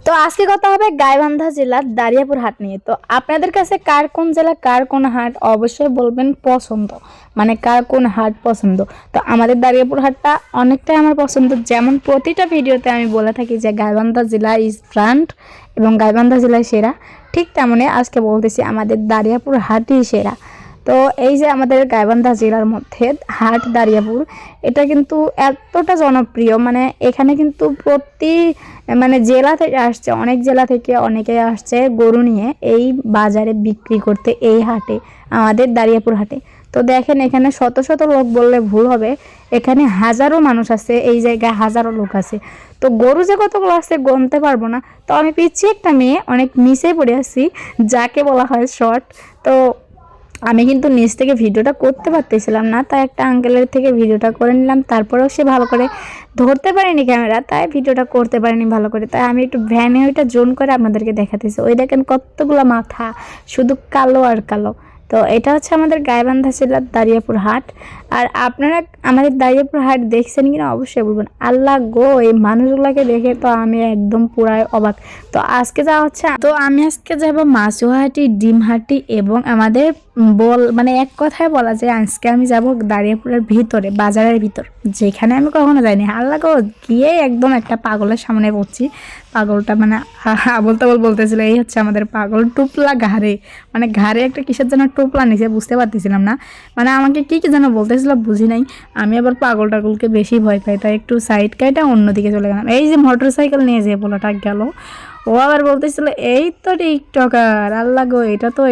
তো আজকে কথা হবে গাইবান্ধা জেলার দারিয়াপুর হাট নিয়ে। তো আপনাদের কাছে কার কোন জেলা কার কোন হাট অবশ্যই বলবেন পছন্দ, মানে কার কোন হাট পছন্দ। তো আমাদের দারিয়াপুর হাটটা অনেকটাই আমার পছন্দ, যেমন প্রতিটা ভিডিওতে আমি বলে থাকি যে গাইবান্ধা জেলা ইজ ব্র্যান্ড এবং গাইবান্ধা জেলায় সেরা, ঠিক তেমনই আজকে বলতেছি আমাদের দারিয়াপুর হাটই সেরা। তো এই যে আমাদের গাইবান্ধা জেলার মধ্যে হাট দারিয়াপুর, এটা কিন্তু এতটা জনপ্রিয়, মানে এখানে কিন্তু মানে জেলা থেকে আসছে, অনেক জেলা থেকে অনেকে আসছে গরু নিয়ে এই বাজারে বিক্রি করতে, এই হাটে, আমাদের দারিয়াপুর হাটে। তো দেখেন এখানে শত শত লোক বললে ভুল হবে, এখানে হাজারো মানুষ আছে, এই জায়গায় হাজারো লোক আছে। তো গরু যে কতগুলো আছে গুনতে পারবো না। তো আমি পিছিয়ে একটা মেয়ে অনেক মিসে পড়ে আছি, যাকে বলা হয় শর্ট। তো আমি কিন্তু নিচ থেকে ভিডিওটা করতে পারতেছিলাম না, তাই একটা আঙ্কেলের থেকে ভিডিওটা করে নিলাম। তারপরেও সে ভালো করে ধরতে পারেনি ক্যামেরা, তাই ভিডিওটা করতে পারেনি ভালো করে, তাই আমি একটু ভ্যানে ওইটা জোন করে আপনাদেরকে দেখাতেছি। ওই দেখেন কতগুলো মাথা, শুধু কালো আর কালো। তো এটা হচ্ছে আমাদের গাইবান্ধা জেলার দারিয়াপুর হাট। আর আপনারা আমাদের দারিয়াপুর হাট দেখছেন কিনা অবশ্যই বলবেন। আল্লাহ গো, এই মানুষগুলোকে দেখে তো আমি একদম পুরাই অবাক। তো আজকে যাওয়া হচ্ছে, তো আমি আজকে যাবো মাছুহাটি, ডিমহাটি এবং আমাদের মানে এক কথায় বলা যায় আজকে আমি যাব দারিয়াপুরের ভিতরে, বাজারের ভিতর, যেখানে আমি কখনো যাইনি। আল্লাহ গো, গিয়ে একদম একটা পাগলের সামনে পড়ছি। পাগলটা মানে আবল তাবল বলতেছিল, এই হচ্ছে আমাদের পাগল। টুপলা ঘাড়ে, মানে ঘাড়ে একটা কিসের যেন টুপলা নিচে, বুঝতে পারতেছিলাম না, মানে আমাকে কি কি যেন বলতেছিল বুঝি নাই। আমি আবার পাগল টাগলকে বেশি ভয় পাই, তাই একটু সাইড কাইটা অন্যদিকে চলে গেলাম। এই যে মোটর সাইকেল নিয়ে যে পোলাটা গেল, ও আবার বলতেছিল এই তো টিকটকার। আল্লাহ গো,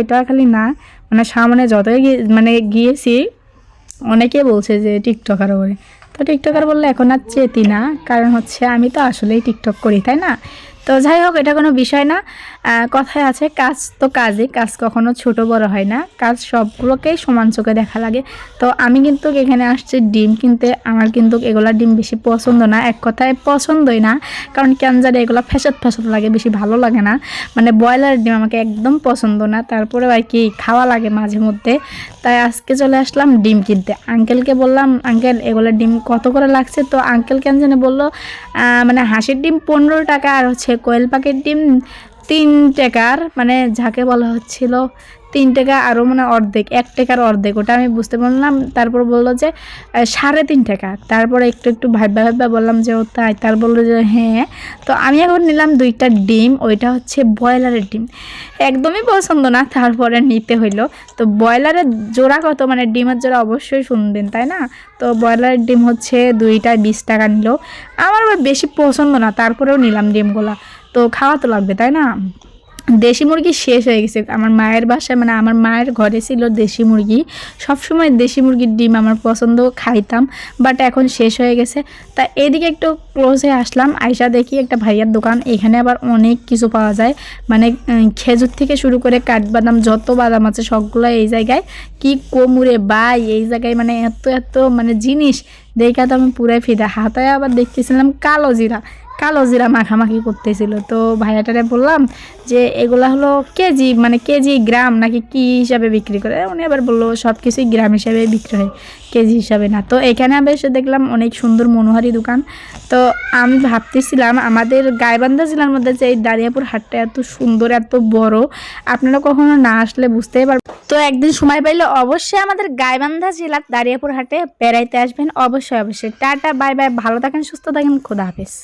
এটা খালি না, মানে সামনে যতই মানে গিয়েছি অনেকে বলছে যে টিকটকার করে। তো টিকটকার বললে এখন আর চেতি না, কারণ হচ্ছে আমি তো আসলেই টিকটক করি, তাই না? তো যাই হোক, এটা কোনো বিষয় না। কথায় আছে কাজ তো কাজই, কাজ কখনো ছোট বড় হয় না, কাজ সবগুলোকেই সমান চোখে দেখা লাগে। তো আমি কিন্তু এখানে আসছি ডিম কিনতে। আমার কিন্তু এগুলা ডিম বেশি পছন্দ না, এক কথায় পছন্দই না, কারণ কেন জানি এগুলো ফ্যাসত ফ্যাসত লাগে, বেশি ভালো লাগে না। মানে ব্রয়লারের ডিম আমাকে একদম পছন্দ না, তারপরেও আর কি খাওয়া লাগে মাঝে মধ্যে। তাই আজকে চলে আসলাম ডিম কিনতে। আঙ্কেলকে বললাম আঙ্কেল এগুলো ডিম কত করে লাগছে। তো আঙ্কেল কেন জানে বললো মানে হাঁসের ডিম 15 টাকা, আর হচ্ছে কোয়েল পাখির ডিম 3 টাকার, মানে যাকে বলা হচ্ছিল 3 টাকা আরও মানে অর্ধেক, 1 টাকার অর্ধেক, ওটা আমি বুঝতে পারলাম। তারপর বললো যে 3.5 টাকা। তারপরে একটু একটু ভাববা বললাম যে ও তাই, তার বললো যে হ্যাঁ। তো আমি এখন নিলাম 2টা ডিম, ওইটা হচ্ছে ব্রয়লারের ডিম, একদমই পছন্দ না, তারপরে নিতে হইলো। তো ব্রয়লারের জোড়া কত, মানে ডিমের জোড়া অবশ্যই শুনবেন, তাই না? তো ব্রয়লারের ডিম হচ্ছে 2টায় 20 টাকা নিল। আমার আবার বেশি পছন্দ না, তারপরেও নিলাম ডিমগুলা, তো খাওয়া তো লাগবে, তাই না? দেশি মুরগি শেষ হয়ে গেছে আমার মায়ের বাসায়, মানে আমার মায়ের ঘরে ছিল দেশি মুরগি। সবসময় দেশি মুরগির ডিম আমার পছন্দ, খাইতাম, বাট এখন শেষ হয়ে গেছে। তা এদিকে একটু ক্লোজে আসলাম, আইসা দেখি একটা ভাইয়ার দোকান, এখানে আবার অনেক কিছু পাওয়া যায়, মানে খেজুর থেকে শুরু করে কাঠবাদাম, যত বাদাম আছে সবগুলো এই জায়গায়। কি কোমরে বাই, এই জায়গায় মানে এত এত মানে জিনিস দেখা তো আমি পুরাই ফিদা। হাতায় আবার দেখতেছিলাম কালো জিরা মাখামাখি করতেছিল। তো ভাইয়াটারে বললাম যে এগুলা হলো কেজি, মানে কেজি গ্রাম নাকি কি হিসাবে বিক্রি করে। উনি আবার বললো সব কিছুই গ্রাম হিসাবে বিক্রি হয়, কেজি হিসাবে না। তো এখানে আমি এসে দেখলাম অনেক সুন্দর মনোহারি দোকান। তো আমি ভাবতেছিলাম আমাদের গাইবান্ধা জেলার মধ্যে যে এই দারিয়াপুর হাটটা এত সুন্দর, এত বড়, আপনারা কখনো না আসলে বুঝতেই পারবেন। তো একদিন সময় পাইলে অবশ্যই আমাদের গাইবান্ধা জেলার দারিয়াপুর হাটে বেড়াইতে আসবেন, অবশ্যই অবশ্যই। টাটা, বাই বাই, ভালো থাকেন, সুস্থ থাকেন, খোদা হাফেজ।